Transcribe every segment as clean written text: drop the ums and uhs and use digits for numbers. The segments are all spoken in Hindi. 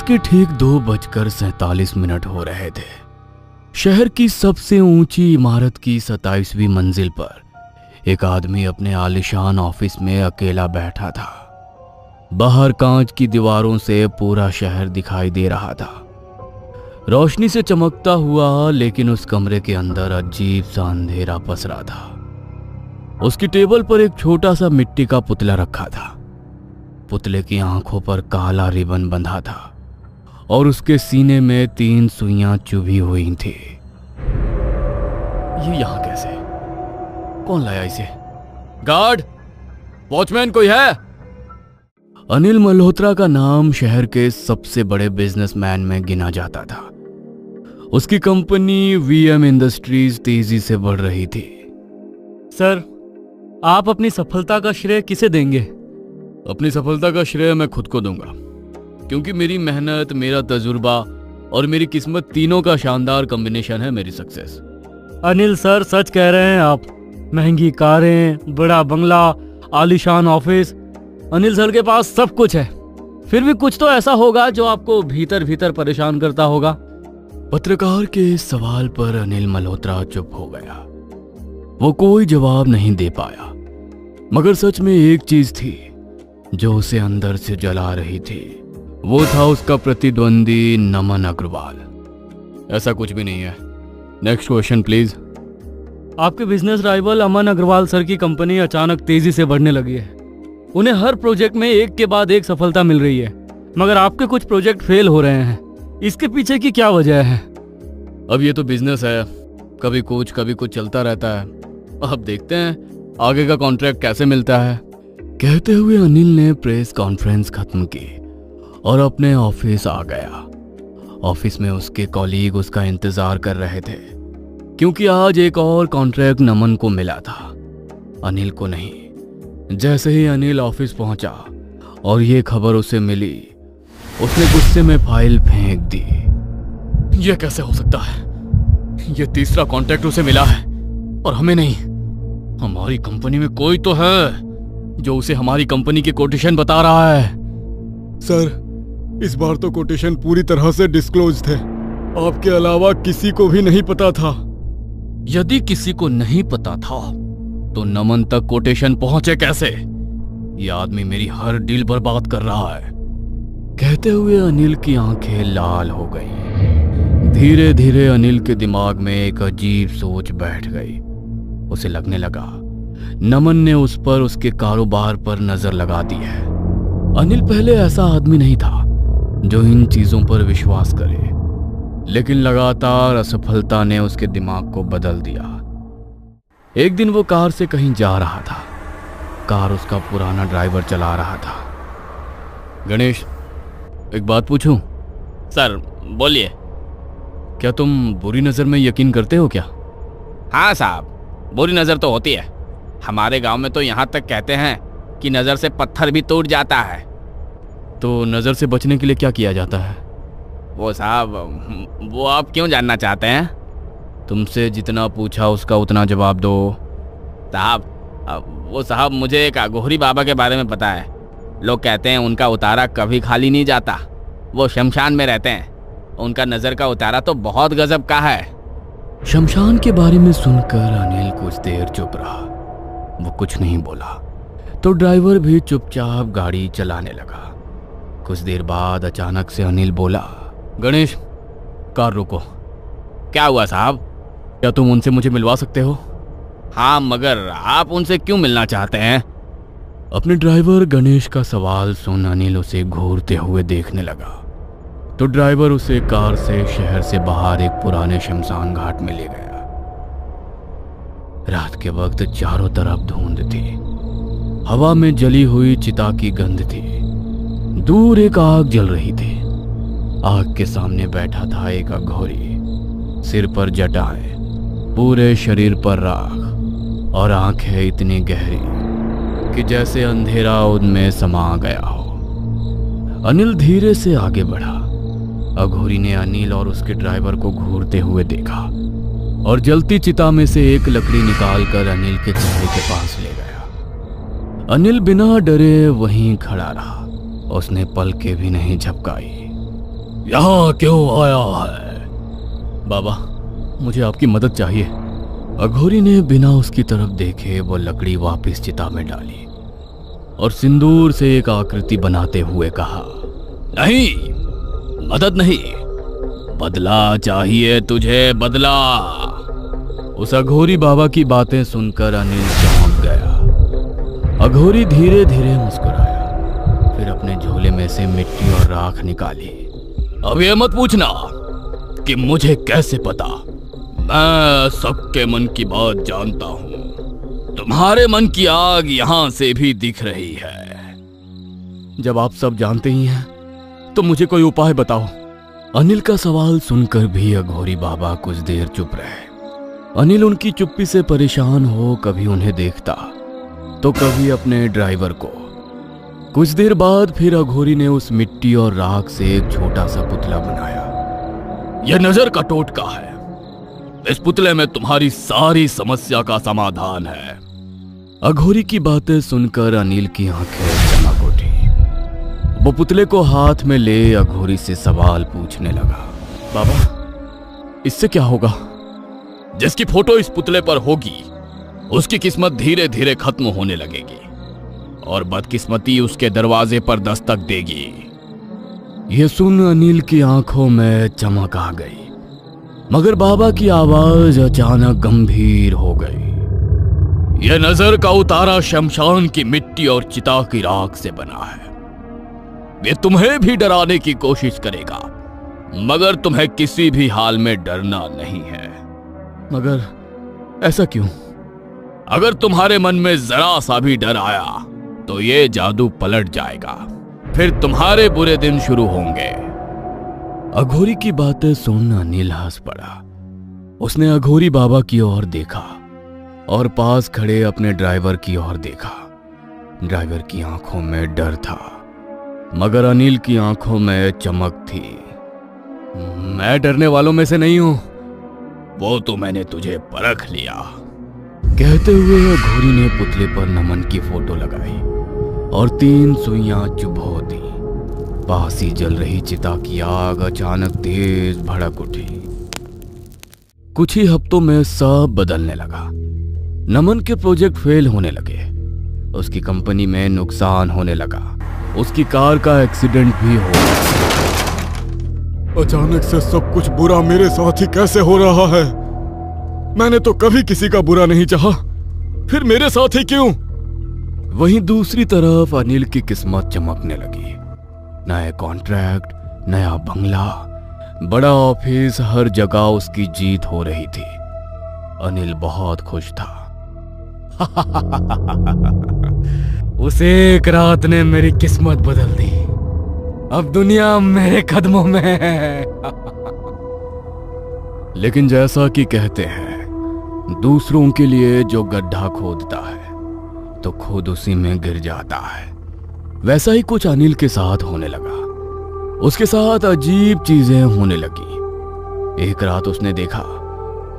के ठीक 2:47 हो रहे थे। शहर की सबसे ऊंची इमारत की 27वीं मंजिल पर एक आदमी अपने आलीशान ऑफिस में अकेला बैठा था। बाहर कांच की दीवारों से पूरा शहर दिखाई दे रहा था, रोशनी से चमकता हुआ, लेकिन उस कमरे के अंदर अजीब सा अंधेरा पसरा था। उसकी टेबल पर एक छोटा सा मिट्टी का पुतला रखा था। पुतले की आंखों पर काला रिबन बंधा था और उसके सीने में 3 सुइयां चुभी हुई थी। ये यहां कैसे? कौन लाया इसे? गार्ड, वॉचमैन कोई है? अनिल मल्होत्रा का नाम शहर के सबसे बड़े बिजनेसमैन में गिना जाता था। उसकी कंपनी वीएम इंडस्ट्रीज तेजी से बढ़ रही थी। सर, आप अपनी सफलता का श्रेय किसे देंगे? अपनी सफलता का श्रेय मैं खुद को दूंगा, क्योंकि मेरी मेहनत, मेरा तजुर्बा और मेरी किस्मत तीनों का शानदार कॉम्बिनेशन है मेरी सक्सेस। अनिल सर, सच कह रहे हैं आप। महंगी कारें, बड़ा बंगला, आलीशान ऑफिस, अनिल सर के पास सब कुछ है। फिर भी कुछ तो ऐसा होगा जो आपको भीतर भीतर परेशान करता होगा। पत्रकार के इस सवाल पर अनिल मल्होत्रा चुप हो गया। वो कोई जवाब नहीं दे पाया, मगर सच में एक चीज थी जो उसे अंदर से जला रही थी। वो था उसका प्रतिद्वंदी नमन अग्रवाल। ऐसा कुछ भी नहीं है। Next question please. आपके बिजनेस राइवल अमन अग्रवाल सर की कंपनी अचानक तेजी से बढ़ने लगी है। उन्हें हर प्रोजेक्ट में एक के बाद एक सफलता मिल रही है, मगर आपके कुछ प्रोजेक्ट फेल हो रहे हैं। इसके पीछे की क्या वजह है? अब ये तो बिजनेस है, कभी कुछ चलता रहता है। अब देखते हैं आगे का कॉन्ट्रैक्ट कैसे मिलता है। कहते हुए अनिल ने प्रेस कॉन्फ्रेंस खत्म की और अपने ऑफिस आ गया। ऑफिस में उसके कॉलीग उसका इंतजार कर रहे थे, क्योंकि आज एक और कॉन्ट्रैक्ट नमन को मिला था, अनिल को नहीं। जैसे ही अनिल ऑफिस पहुंचा और ये खबर उसे मिली, उसने गुस्से में फाइल फेंक दी। यह कैसे हो सकता है? यह तीसरा कॉन्ट्रैक्ट उसे मिला है और हमें नहीं। हमारी कंपनी में कोई तो है जो उसे हमारी कंपनी की कोटेशन बता रहा है। सर, इस बार तो कोटेशन पूरी तरह से डिस्क्लोज थे। आपके अलावा किसी को भी नहीं पता था। यदि किसी को नहीं पता था तो नमन तक कोटेशन पहुंचे कैसे? ये आदमी मेरी हर डील बर्बाद कर रहा है। कहते हुए अनिल की आंखें लाल हो गई। धीरे धीरे अनिल के दिमाग में एक अजीब सोच बैठ गई। उसे लगने लगा नमन ने उस पर, उसके कारोबार पर नजर लगा दी है। अनिल पहले ऐसा आदमी नहीं था जो इन चीजों पर विश्वास करे, लेकिन लगातार असफलता ने उसके दिमाग को बदल दिया। एक दिन वो कार से कहीं जा रहा था। कार उसका पुराना ड्राइवर चला रहा था। गणेश, एक बात पूछूं? सर, बोलिए। क्या तुम बुरी नजर में यकीन करते हो क्या? हाँ साहब, बुरी नजर तो होती है। हमारे गांव में तो यहाँ तक कहते हैं कि नजर से पत्थर भी टूट जाता है। तो नजर से बचने के लिए क्या किया जाता है? वो साहब, वो आप क्यों जानना चाहते हैं? तुमसे जितना पूछा उसका उतना जवाब दो। साहब, मुझे एक अघोरी बाबा के बारे में पता है। लोग कहते हैं उनका उतारा कभी खाली नहीं जाता। वो शमशान में रहते हैं। उनका नजर का उतारा तो बहुत गजब का है। शमशान के बारे में सुनकर अनिल कुछ देर चुप रहा। वो कुछ नहीं बोला तो ड्राइवर भी चुपचाप गाड़ी चलाने लगा। कुछ देर बाद अचानक से अनिल बोला, गणेश, कार रोको। क्या हुआ साहब? क्या तुम उनसे मुझे मिलवा सकते हो? हाँ, मगर आप उनसे क्यों मिलना चाहते हैं? अपने ड्राइवर गणेश का सवाल सुन अनिल उसे घूरते हुए देखने लगा तो ड्राइवर उसे कार से शहर से बाहर एक पुराने शमशान घाट में ले गया। रात के वक्त चारों तरफ धुंध थी। हवा में जली हुई चिता की गंध थी। दूर एक आग जल रही थी। आग के सामने बैठा था एक अघोरी। सिर पर जटाएं, पूरे शरीर पर राख और आंखें इतनी गहरी कि जैसे अंधेरा उनमें समा गया हो। अनिल धीरे से आगे बढ़ा। अघोरी ने अनिल और उसके ड्राइवर को घूरते हुए देखा और जलती चिता में से एक लकड़ी निकालकर अनिल के चेहरे के पास ले गया। अनिल बिना डरे वहीं खड़ा रहा। उसने पलकें भी नहीं झपकाई। यहाँ क्यों आया है? बाबा, मुझे आपकी मदद चाहिए। अघोरी ने बिना उसकी तरफ देखे वो लकड़ी वापस चिता में डाली और सिंदूर से एक आकृति बनाते हुए कहा, नहीं, मदद नहीं, बदला चाहिए तुझे, बदला। उस अघोरी बाबा की बातें सुनकर अनिल चौंक गया। अघोरी धीरे धीरे मुस्कुराया, फिर अपने झोले में से मिट्टी और राख निकाली। अब ये मत पूछना कि मुझे कैसे पता, मैं सबके मन की बात जानता हूं। तुम्हारे मन की आग यहां से भी दिख रही है। जब आप सब जानते ही हैं तो मुझे कोई उपाय बताओ। अनिल का सवाल सुनकर भी अघोरी बाबा कुछ देर चुप रहे। अनिल उनकी चुप्पी से परेशान हो कभी उन्हें देखता तो कभी अपने ड्राइवर को। कुछ देर बाद फिर अघोरी ने उस मिट्टी और राख से एक छोटा सा पुतला बनाया। यह नजर का टोटका है। इस पुतले में तुम्हारी सारी समस्या का समाधान है। अघोरी की बातें सुनकर अनिल की आंखें चमक उठी। वो पुतले को हाथ में ले अघोरी से सवाल पूछने लगा। बाबा, इससे क्या होगा? जिसकी फोटो इस पुतले पर होगी उसकी किस्मत धीरे धीरे खत्म होने लगेगी और बदकिस्मती उसके दरवाजे पर दस्तक देगी। यह सुन अनिल की आंखों में चमक आ गई, मगर बाबा की आवाज अचानक गंभीर हो गई। यह नजर का उतारा शमशान की मिट्टी और चिता की राख से बना है। यह तुम्हें भी डराने की कोशिश करेगा, मगर तुम्हें किसी भी हाल में डरना नहीं है। मगर ऐसा क्यों? अगर तुम्हारे मन में जरा सा भी डर आया तो ये जादू पलट जाएगा, फिर तुम्हारे बुरे दिन शुरू होंगे। अघोरी की बातें सुन अनिल हंस पड़ा। उसने अघोरी बाबा की ओर देखा और पास खड़े अपने ड्राइवर की ओर देखा। ड्राइवर की आंखों में डर था, मगर अनिल की आंखों में चमक थी। मैं डरने वालों में से नहीं हूं, वो तो मैंने तुझे परख लिया। कहते हुए अघोरी ने पुतले पर नमन की फोटो लगाई और 3 सुइयां चुभो दी। पास ही जल रही चिता की आग अचानक तेज भड़क उठी। कुछ ही हफ्तों में सब बदलने लगा। नमन के प्रोजेक्ट फेल होने लगे, उसकी कंपनी में नुकसान होने लगा, उसकी कार का एक्सीडेंट भी हो गया। अचानक से सब कुछ बुरा मेरे साथ ही कैसे हो रहा है? मैंने तो कभी किसी का बुरा नहीं चाहा, फिर मेरे साथ ही क्यों? वहीं दूसरी तरफ अनिल की किस्मत चमकने लगी। नए कॉन्ट्रैक्ट, नया बंगला, बड़ा ऑफिस, हर जगह उसकी जीत हो रही थी। अनिल बहुत खुश था। उस एक रात ने मेरी किस्मत बदल दी। अब दुनिया मेरे कदमों में है। लेकिन जैसा कि कहते हैं, दूसरों के लिए जो गड्ढा खोदता है तो खुद उसी में गिर जाता है, वैसा ही कुछ अनिल के साथ होने लगा। उसके साथ अजीब चीजें होने लगी। एक रात उसने देखा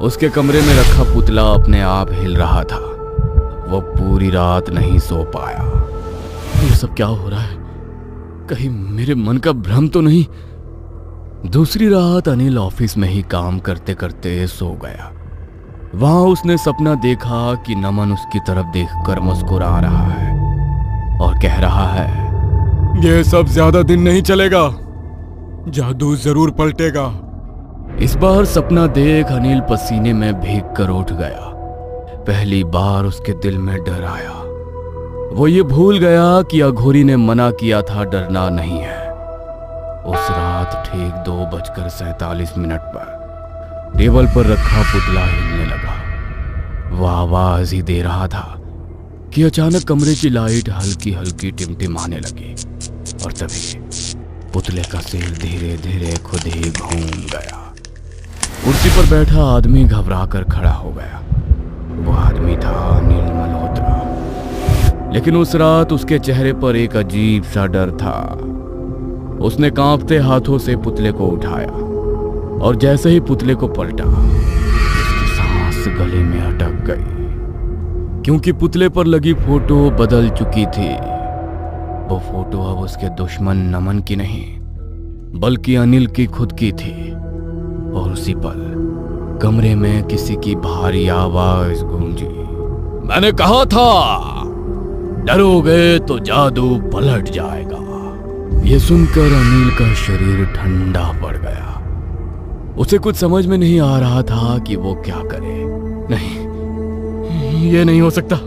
उसके कमरे में रखा पुतला अपने आप हिल रहा था। वो पूरी रात नहीं सो पाया। ये सब क्या हो रहा है? कहीं मेरे मन का भ्रम तो नहीं? दूसरी रात अनिल ऑफिस में ही काम करते करते सो गया। वहां उसने सपना देखा कि नमन उसकी तरफ देखकर मुस्कुरा रहा है और कह रहा है, यह सब ज्यादा दिन नहीं चलेगा, जादू जरूर पलटेगा। इस बार सपना देख अनिल पसीने में भीग कर उठ गया। पहली बार उसके दिल में डर आया। वो ये भूल गया कि अघोरी ने मना किया था डरना नहीं है। उस रात ठीक 2:47 पर टेबल पर रखा पुतला हिलने लगा। वो आवाज ही दे रहा था कि अचानक कमरे की लाइट हल्की हल्की टिमटिमाने लगी और तभी पुतले का सिर धीरे धीरे खुद ही घूम गया। कुर्सी पर बैठा आदमी घबरा कर खड़ा हो गया। वो आदमी था अनिल मल्होत्रा, लेकिन उस रात उसके चेहरे पर एक अजीब सा डर था। उसने कांपते हाथों से पुतले को उठाया और जैसे ही पुतले को पलटा, उसकी सांस गले में अटक गई, क्योंकि पुतले पर लगी फोटो बदल चुकी थी। वो फोटो अब उसके दुश्मन नमन की नहीं, बल्कि अनिल की खुद की थी। और उसी पल कमरे में किसी की भारी आवाज गूंजी। मैंने कहा था, डरोगे तो जादू पलट जाएगा। यह सुनकर अनिल का शरीर ठंडा पड़ गया। उसे कुछ समझ में नहीं आ रहा था कि वो क्या करे। नहीं, ये नहीं हो सकता।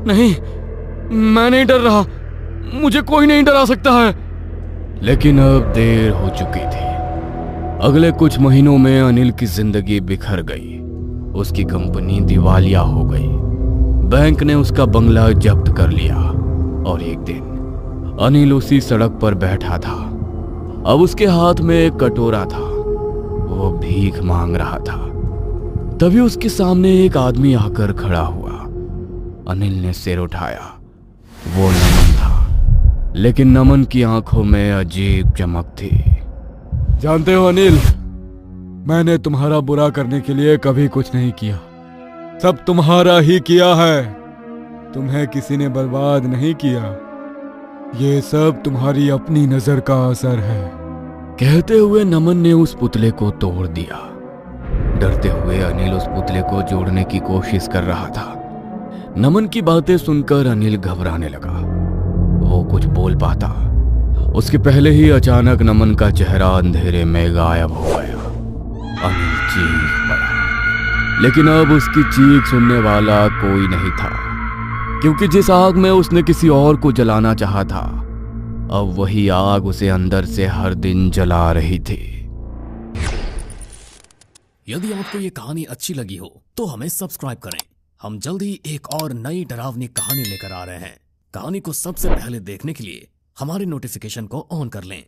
नहीं, मैं नहीं डर रहा। मुझे कोई नहीं डरा सकता है। लेकिन अब देर हो चुकी थी। अगले कुछ महीनों में अनिल की जिंदगी बिखर गई। उसकी कंपनी दिवालिया हो गई। बैंक ने उसका बंगला जब्त कर लिया। और एक दिन अनिल उसी सड़क पर बैठा था। अब उसके हाथ में एक कटोरा था। वो भीख मांग रहा था। तभी उसके सामने एक आदमी आकर खड़ा हुआ। अनिल ने सिर उठाया। वो नमन था, लेकिन नमन की आंखों में अजीब चमक थी। जानते हो अनिल, मैंने तुम्हारा बुरा करने के लिए कभी कुछ नहीं किया। सब तुम्हारा ही किया है। तुम्हें किसी ने बर्बाद नहीं किया। ये सब तुम्हारी अपनी नजर का असर है। कहते हुए नमन ने उस पुतले को तोड़ दिया। डरते हुए अनिल उस पुतले को जोड़ने की कोशिश कर रहा था। नमन की बातें सुनकर अनिल घबराने लगा। वो कुछ बोल पाता उसके पहले ही अचानक नमन का चेहरा अंधेरे में गायब हो गया। अनिल चीख पड़ा, लेकिन अब उसकी चीख सुनने वाला कोई नहीं था, क्योंकि जिस आग में उसने किसी और को जलाना चाहा था, अब वही आग उसे अंदर से हर दिन जला रही थी। यदि आपको ये कहानी अच्छी लगी हो तो हमें सब्सक्राइब करें। हम जल्द ही एक और नई डरावनी कहानी लेकर आ रहे हैं। कहानी को सबसे पहले देखने के लिए हमारे नोटिफिकेशन को ऑन कर लें।